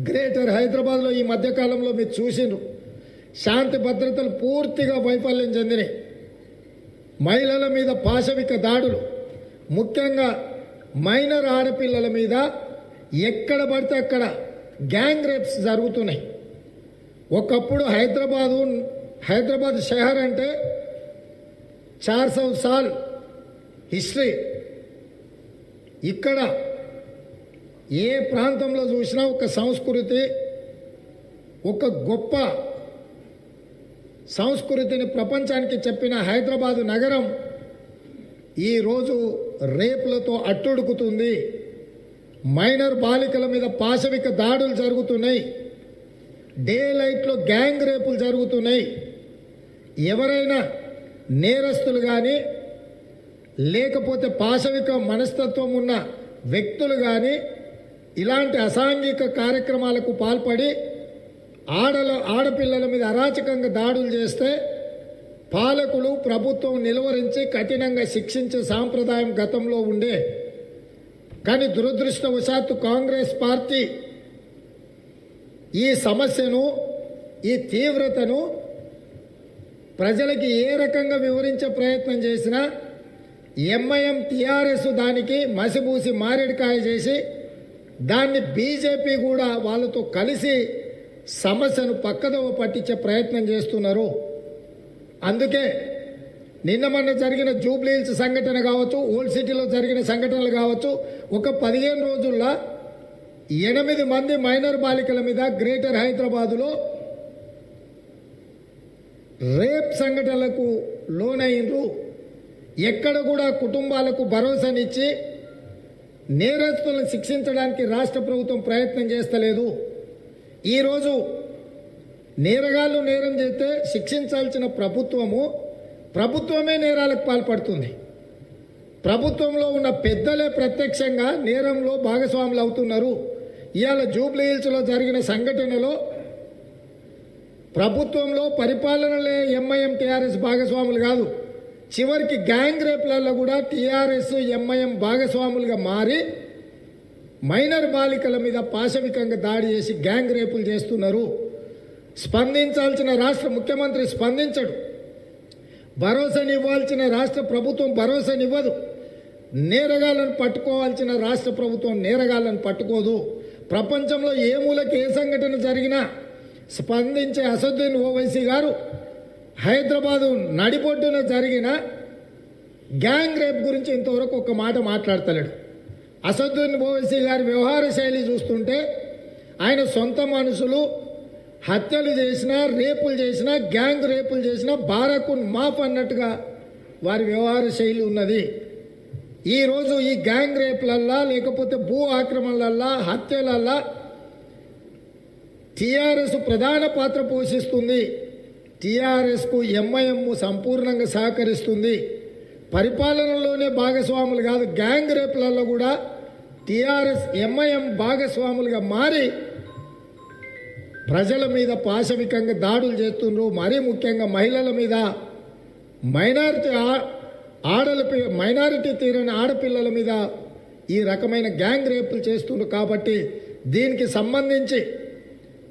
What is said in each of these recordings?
Greater హైదరాబాద్లో ఈ మధ్యకాలంలో మీరు చూసిండ్రు, శాంతి భద్రతలు పూర్తిగా వైఫల్యం చెందినాయి. మహిళల మీద పాశవిక దాడులు, ముఖ్యంగా మైనర్ ఆడపిల్లల మీద ఎక్కడ పడితే అక్కడ గ్యాంగ్ రేప్స్ జరుగుతున్నాయి. ఒకప్పుడు హైదరాబాద్ షహర్ అంటే 400 సాల్ హిస్టరీ. ఇక్కడ ఏ ప్రాంతంలో చూసినా ఒక సంస్కృతి, ఒక గొప్ప సంస్కృతిని ప్రపంచానికి చెప్పిన హైదరాబాదు నగరం ఈరోజు రేపులతో అట్టుడుకుతుంది. మైనర్ బాలికల మీద పాశవిక దాడులు జరుగుతున్నాయి. డే లైట్లో గ్యాంగ్ రేపులు జరుగుతున్నాయి. ఎవరైనా నేరస్తులు కానీ లేకపోతే పాశవిక మనస్తత్వం ఉన్న వ్యక్తులు కానీ ఇలాంటి అసాంఘిక కార్యక్రమాలకు పాల్పడి ఆడపిల్లల మీద అరాచకంగా దాడులు చేస్తే పాలకులు ప్రభుత్వం నిలువరించి కఠినంగా శిక్షించే సాంప్రదాయం గతంలో ఉండే. కానీ దురదృష్టవశాత్తు కాంగ్రెస్ పార్టీ ఈ సమస్యను, ఈ తీవ్రతను ప్రజలకి ఏ రకంగా వివరించే ప్రయత్నం చేసినా ఎంఐఎం టీఆర్ఎస్ దానికి మసిబూసి మారేడుకాయ చేసి దాన్ని బీజేపీ కూడా వాళ్ళతో కలిసి సమస్యను పక్కదోవ పట్టించే ప్రయత్నం చేస్తున్నారు. అందుకే నిన్న మొన్న జరిగిన జూబ్లీహిల్స్ సంఘటన కావచ్చు, ఓల్డ్ సిటీలో జరిగిన సంఘటనలు కావచ్చు, ఒక 15 రోజుల్లో 8 మంది మైనర్ బాలికల మీద గ్రేటర్ హైదరాబాదులో రేప్ సంఘటనలకు లోనైనరు. ఎక్కడ కూడా కుటుంబాలకు భరోసానిచ్చి నేరస్తులను శిక్షించడానికి రాష్ట్ర ప్రభుత్వం ప్రయత్నం చేస్తలేదు. ఈరోజు నేరగాళ్ళు నేరం చేస్తే శిక్షించాల్సిన ప్రభుత్వమే నేరాలకు పాల్పడుతుంది. ప్రభుత్వంలో ఉన్న పెద్దలే ప్రత్యక్షంగా నేరంలో భాగస్వాములు అవుతున్నారు. ఇవాళ జూబ్లీహిల్స్లో జరిగిన సంఘటనలో ప్రభుత్వంలో పరిపాలనలే ఎంఐఎం టీఆర్ఎస్ భాగస్వాములు కాదు, చివరికి గ్యాంగ్ రేప్లలో కూడా టీఆర్ఎస్ ఎంఐఎం భాగస్వాములుగా మారి మైనర్ బాలికల మీద పాశవికంగా దాడి చేసి గ్యాంగ్ రేపులు చేస్తున్నారు. స్పందించాల్సిన రాష్ట్ర ముఖ్యమంత్రి స్పందించడు. భరోసానివ్వాల్సిన రాష్ట్ర ప్రభుత్వం భరోసానివ్వదు. నేరగాళ్లను పట్టుకోవాల్సిన రాష్ట్ర ప్రభుత్వం నేరగాళ్లను పట్టుకోదు. ప్రపంచంలో ఏ మూలకి ఏ సంఘటన జరిగినా స్పందించే అసదుద్దీన్ ఓవైసీ గారు హైదరాబాదు నడిబొడ్డున జరిగిన గ్యాంగ్ రేప్ గురించి ఇంతవరకు ఒక మాట మాట్లాడతలేడు. అసదుద్దీన్ ఓవైసీ గారి వ్యవహార శైలి చూస్తుంటే ఆయన సొంత మనుషులు హత్యలు చేసినా, రేపులు చేసినా, గ్యాంగ్ రేపులు చేసినా బారాకున్ మాఫ్ అన్నట్టుగా వారి వ్యవహార శైలి ఉన్నది. ఈరోజు ఈ గ్యాంగ్ రేపులల్లా లేకపోతే భూ ఆక్రమణలల్లా హత్యలల్లా టీఆర్ఎస్ ప్రధాన పాత్ర పోషిస్తుంది. టీఆర్ఎస్కు ఎంఐఎం సంపూర్ణంగా సహకరిస్తుంది. పరిపాలనలోనే భాగస్వాములు కాదు, గ్యాంగ్ రేపులలో కూడా టీఆర్ఎస్ ఎంఐఎం భాగస్వాములుగా మారి ప్రజల మీద పాశవికంగా దాడులు చేస్తున్నారు. మరీ ముఖ్యంగా మహిళల మీద, మైనారిటీ తీరని ఆడపిల్లల మీద ఈ రకమైన గ్యాంగ్ రేపులు చేస్తున్నారు. కాబట్టి దీనికి సంబంధించి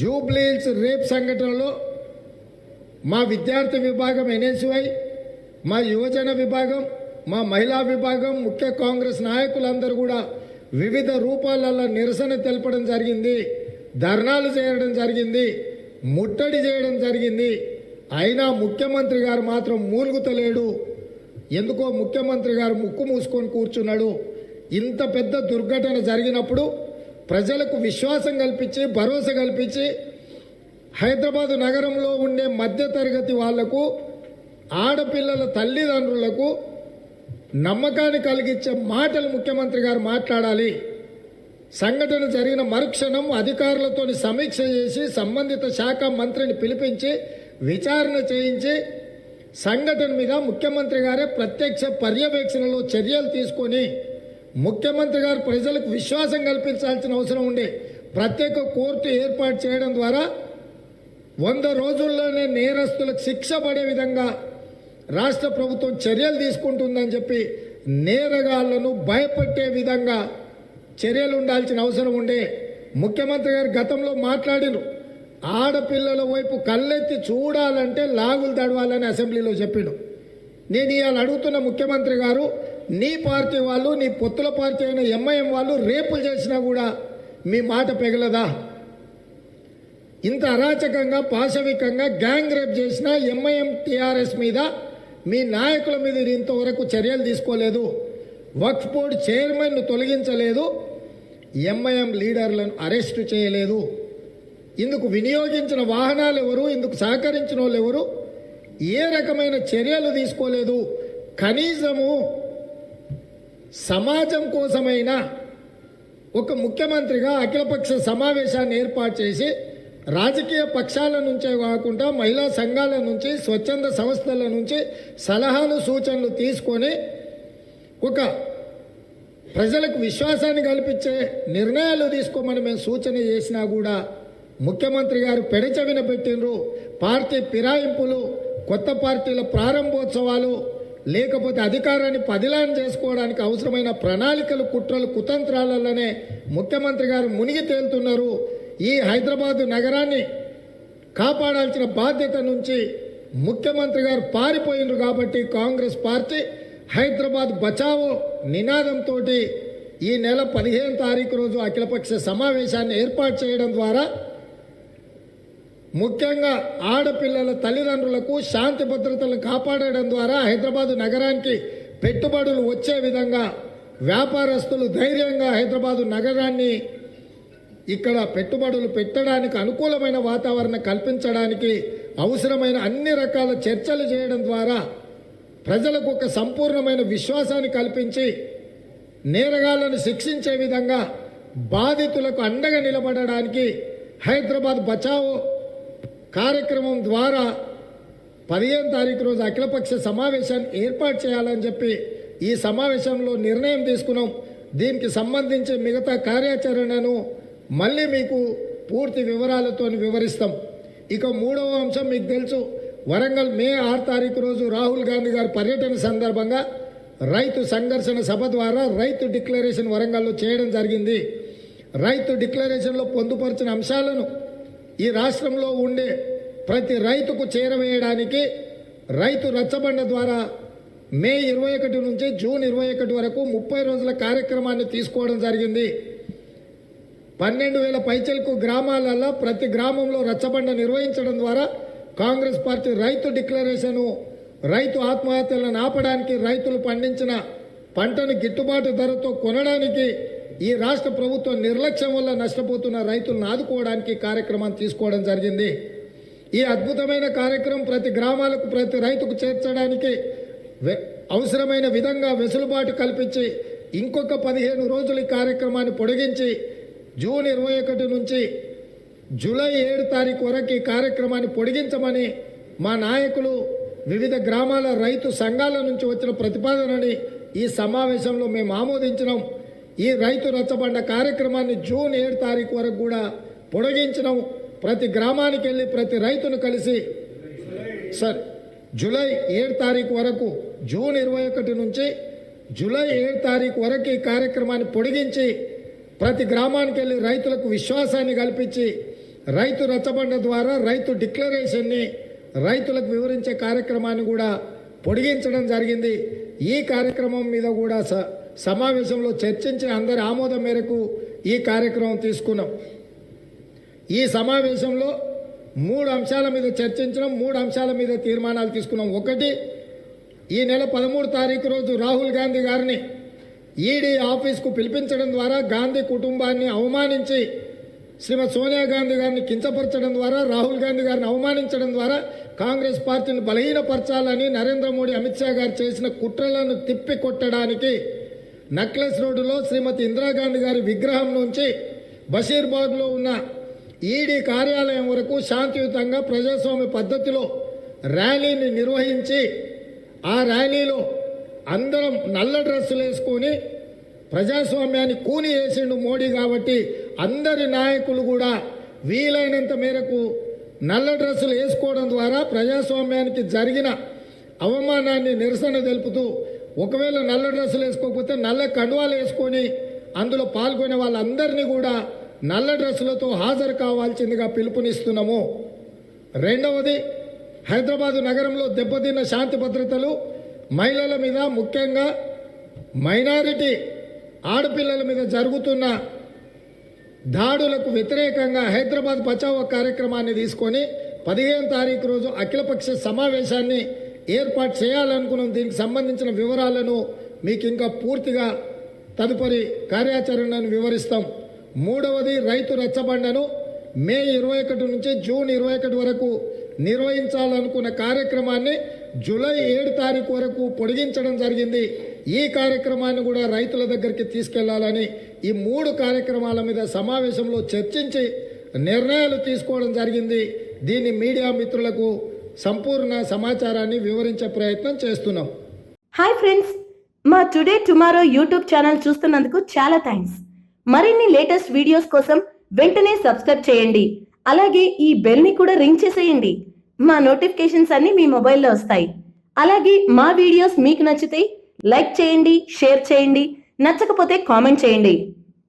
జూబ్లీహిల్స్ రేప్ సంఘటనలో మా విద్యార్థి విభాగం ఎన్ఎస్వై, మా యువజన విభాగం, మా మహిళా విభాగం, ముఖ్య కాంగ్రెస్ నాయకులందరూ కూడా వివిధ రూపాలలో నిరసన తెలపడం జరిగింది, ధర్నాలు చేయడం జరిగింది, ముట్టడి చేయడం జరిగింది. అయినా ముఖ్యమంత్రి గారు మాత్రం మూలుగుతలేడు. ఎందుకో ముఖ్యమంత్రి గారు ముక్కు మూసుకొని కూర్చున్నాడు. ఇంత పెద్ద దుర్ఘటన జరిగినప్పుడు ప్రజలకు విశ్వాసం కల్పించి, భరోసా కల్పించి, హైదరాబాదు నగరంలో ఉండే మధ్యతరగతి వాళ్లకు, ఆడపిల్లల తల్లిదండ్రులకు నమ్మకాన్ని కలిగించే మాటలు ముఖ్యమంత్రి గారు మాట్లాడాలి. సంఘటన జరిగిన మరుక్షణం అధికారులతో సమీక్ష చేసి సంబంధిత శాఖ మంత్రిని పిలిపించి విచారణ చేయించి సంఘటన మీద ముఖ్యమంత్రి గారే ప్రత్యక్ష పర్యవేక్షణలో చర్యలు తీసుకొని ముఖ్యమంత్రి గారు ప్రజలకు విశ్వాసం కల్పించాల్సిన అవసరం ఉండే. ప్రత్యేక కోర్టు ఏర్పాటు చేయడం ద్వారా 100 రోజుల్లోనే నేరస్తులకు శిక్ష పడే విధంగా రాష్ట్ర ప్రభుత్వం చర్యలు తీసుకుంటుందని చెప్పి నేరగాళ్లను భయపెట్టే విధంగా చర్యలు ఉండాల్సిన అవసరం ఉండే. ముఖ్యమంత్రి గారు గతంలో మాట్లాడిను, ఆడపిల్లల వైపు కళ్ళెత్తి చూడాలంటే లాగులు తడవాలని అసెంబ్లీలో చెప్పిండు. నేను ఇవాళ అడుగుతున్న ముఖ్యమంత్రి గారు, నీ పార్టీ వాళ్ళు, నీ పొత్తుల పార్టీ అయిన ఎంఐఎం వాళ్ళు రేపులు చేసినా కూడా మీ మాట పెగలదా? ఇంత అరాచకంగా పాశవికంగా గ్యాంగ్ రేప్ చేసిన ఎంఐఎం టీఆర్ఎస్ మీద, మీ నాయకుల మీద ఇంతవరకు చర్యలు తీసుకోలేదు. వక్ఫ్ బోర్డు చైర్మన్ను తొలగించలేదు, ఎంఐఎం లీడర్లను అరెస్టు చేయలేదు. ఇందుకు వినియోగించిన వాహనాలు ఎవరు, ఇందుకు సహకరించిన వాళ్ళు ఎవరు, ఏ రకమైన చర్యలు తీసుకోలేదు. కనీసము సమాజం కోసమైనా ఒక ముఖ్యమంత్రిగా అఖిలపక్ష సమావేశాన్ని ఏర్పాటు చేసి రాజకీయ పక్షాల నుంచే కాకుండా మహిళా సంఘాల నుంచి, స్వచ్ఛంద సంస్థల నుంచి సలహాలు సూచనలు తీసుకొని ఒక ప్రజలకు విశ్వాసాన్ని కల్పించే నిర్ణయాలు తీసుకోమని మేము సూచన చేసినా కూడా ముఖ్యమంత్రి గారు పెడచెవిన పెట్టినరు. పార్టీ ఫిరాయింపులు, కొత్త పార్టీల ప్రారంభోత్సవాలు, లేకపోతే అధికారాన్ని పదిలాన్ చేసుకోవడానికి అవసరమైన ప్రణాళికలు, కుట్రలు, కుతంత్రాలలోనే ముఖ్యమంత్రి గారు మునిగి తేలుతున్నారు. ఈ హైదరాబాదు నగరాన్ని కాపాడాల్సిన బాధ్యత నుంచి ముఖ్యమంత్రి గారు పారిపోయినారు. కాబట్టి కాంగ్రెస్ పార్టీ హైదరాబాద్ బచావో నినాదంతో ఈ నెల 15వ తారీఖు రోజు అఖిలపక్ష సమావేశాన్ని ఏర్పాటు చేయడం ద్వారా ముఖ్యంగా ఆడపిల్లల తల్లిదండ్రులకు శాంతి భద్రతలను కాపాడడం ద్వారా హైదరాబాదు నగరానికి పెట్టుబడులు వచ్చే విధంగా, వ్యాపారస్తులు ధైర్యంగా హైదరాబాదు నగరాన్ని ఇక్కడ పెట్టుబడులు పెట్టడానికి అనుకూలమైన వాతావరణం కల్పించడానికి అవసరమైన అన్ని రకాల చర్చలు చేయడం ద్వారా ప్రజలకు ఒక సంపూర్ణమైన విశ్వాసాన్ని కల్పించి నేరగాళ్లను శిక్షించే విధంగా బాధితులకు అండగా నిలబడడానికి హైదరాబాద్ బచావో కార్యక్రమం ద్వారా 15వ తారీఖు రోజు అఖిలపక్ష సమావేశాన్ని ఏర్పాటు చేయాలని చెప్పి ఈ సమావేశంలో నిర్ణయం తీసుకున్నాం. దీనికి సంబంధించి మిగతా కార్యాచరణను మళ్ళీ మీకు పూర్తి వివరాలతో వివరిస్తాం. ఇక 3వ అంశం మీకు తెలుసు, వరంగల్ మే 6 తారీఖు రోజు రాహుల్ గాంధీ గారి పర్యటన సందర్భంగా రైతు సంఘర్షణ సభ ద్వారా రైతు డిక్లరేషన్ వరంగల్లో చేయడం జరిగింది. రైతు డిక్లరేషన్లో పొందుపరిచిన అంశాలను ఈ రాష్ట్రంలో ఉండే ప్రతి రైతుకు చేరవేయడానికి రైతు రచ్చబండ ద్వారా మే 21 నుంచి జూన్ 21 వరకు 30 రోజుల కార్యక్రమాన్ని తీసుకోవడం జరిగింది. 12,000 పైచలకు గ్రామాలలో ప్రతి గ్రామంలో రచ్చబండ నిర్వహించడం ద్వారా కాంగ్రెస్ పార్టీ రైతు డిక్లరేషను, రైతు ఆత్మహత్యలను ఆపడానికి, రైతులు పండించిన పంటను గిట్టుబాటు ధరతో కొనడానికి, ఈ రాష్ట్ర ప్రభుత్వం నిర్లక్ష్యం వల్ల నష్టపోతున్న రైతులను ఆదుకోవడానికి కార్యక్రమాన్ని తీసుకోవడం జరిగింది. ఈ అద్భుతమైన కార్యక్రమం ప్రతి గ్రామాలకు, ప్రతి రైతుకు చేర్చడానికి అవసరమైన విధంగా వెసులుబాటు కల్పించి ఇంకొక 15 రోజులు ఈ కార్యక్రమాన్ని పొడిగించి జూన్ 21 నుంచి జూలై 7 తారీఖు వరకు ఈ కార్యక్రమాన్ని పొడిగించమని మా నాయకులు వివిధ గ్రామాల రైతు సంఘాల నుంచి వచ్చిన ప్రతిపాదనని ఈ సమావేశంలో మేము ఆమోదించినాం. ఈ రైతు రచ్చబండ కార్యక్రమాన్ని జూన్ 7 తారీఖు వరకు కూడా పొడిగించినాం. ప్రతి గ్రామానికి వెళ్ళి ప్రతి రైతును కలిసి జూలై 7 తారీఖు వరకు, జూన్ 21 నుంచి జూలై 7 తారీఖు వరకు ఈ కార్యక్రమాన్ని పొడిగించి ప్రతి గ్రామానికి వెళ్ళి రైతులకు విశ్వాసాన్ని కల్పించి రైతు రచ్చబండ ద్వారా రైతు డిక్లరేషన్ని రైతులకు వివరించే కార్యక్రమాన్ని కూడా పొడిగించడం జరిగింది. ఈ కార్యక్రమం మీద కూడా సమావేశంలో చర్చించి అందరి ఆమోదం మేరకు ఈ కార్యక్రమం తీసుకున్నాం. ఈ సమావేశంలో 3 అంశాల మీద చర్చించడం, 3 అంశాల మీద తీర్మానాలు తీసుకున్నాం. ఒకటి, ఈ నెల 13 తారీఖు రోజు రాహుల్ గాంధీ గారిని ఈడీ ఆఫీస్కు పిలిపించడం ద్వారా గాంధీ కుటుంబాన్ని అవమానించి శ్రీమతి సోనియా గాంధీ గారిని కించపరచడం ద్వారా, రాహుల్ గాంధీ గారిని అవమానించడం ద్వారా కాంగ్రెస్ పార్టీని బలహీనపరచాలని నరేంద్ర మోడీ, అమిత్ షా గారు చేసిన కుట్రలను తిప్పికొట్టడానికి నక్లెస్ రోడ్డులో శ్రీమతి ఇందిరాగాంధీ గారి విగ్రహం నుంచి బషీర్బాగ్లో ఉన్న ఈడీ కార్యాలయం వరకు శాంతియుతంగా ప్రజాస్వామ్య పద్ధతిలో ర్యాలీని నిర్వహించి ఆ ర్యాలీలో అందరం నల్ల డ్రెస్సులు వేసుకొని ప్రజాస్వామ్యాన్ని కూని వేసిండు మోడీ. కాబట్టి అందరి నాయకులు కూడా వీలైనంత మేరకు నల్ల డ్రెస్సులు వేసుకోవడం ద్వారా ప్రజాస్వామ్యానికి జరిగిన అవమానాన్ని నిరసన తెలుపుతూ, ఒకవేళ నల్ల డ్రెస్సులు వేసుకోకపోతే నల్ల కండువాలు వేసుకొని అందులో పాల్గొనే వాళ్ళందరినీ కూడా నల్ల డ్రెస్సులతో హాజరు కావాల్సిందిగా పిలుపునిస్తున్నాము. రెండవది, హైదరాబాదు నగరంలో దెబ్బతిన్న శాంతి భద్రతలు, మహిళల మీద, ముఖ్యంగా మైనారిటీ ఆడపిల్లల మీద జరుగుతున్న దాడులకు వ్యతిరేకంగా హైదరాబాద్ బచావో కార్యక్రమాన్ని తీసుకొని 15 తారీఖు రోజు అఖిలపక్ష సమావేశాన్ని ఏర్పాటు చేయాలనుకున్నాం. దీనికి సంబంధించిన వివరాలను మీకు ఇంకా పూర్తిగా తదుపరి కార్యాచరణను వివరిస్తాం. మూడవది, రైతు రచ్చబండను మే 21 నుంచి జూన్ 21 వరకు నిర్వహించాలనుకున్న కార్యక్రమాన్ని జూలై 7 తారీఖు వరకు పొడిగించడం జరిగింది. ఈ కార్యక్రమాన్ని కూడా రైతుల దగ్గరికి తీసుకెళ్లాలని ఈ 3 కార్యక్రమాల మీద సమావేశంలో చర్చించి నిర్ణయాలు తీసుకోవడం జరిగింది. దీన్ని మీడియా మిత్రులకు సంపూర్ణ సమాచారాన్ని వివరించే ప్రయత్నం చేస్తున్నాం. హాయ్ ఫ్రెండ్స్, మా టుడే టుమారో యూట్యూబ్ ఛానల్ చూస్తున్నందుకు చాలా థ్యాంక్స్. మరిన్ని లేటెస్ట్ వీడియోస్ కోసం వెంటనే సబ్స్క్రైబ్ చేయండి. అలాగే ఈ బెల్ ని కూడా రింగ్ చేసేయండి. మా నోటిఫికేషన్స్ అన్ని మీ మొబైల్లో వస్తాయి. అలాగే మా వీడియోస్ మీకు నచ్చితే లైక్ చేయండి, షేర్ చేయండి, నచ్చకపోతే కామెంట్ చేయండి.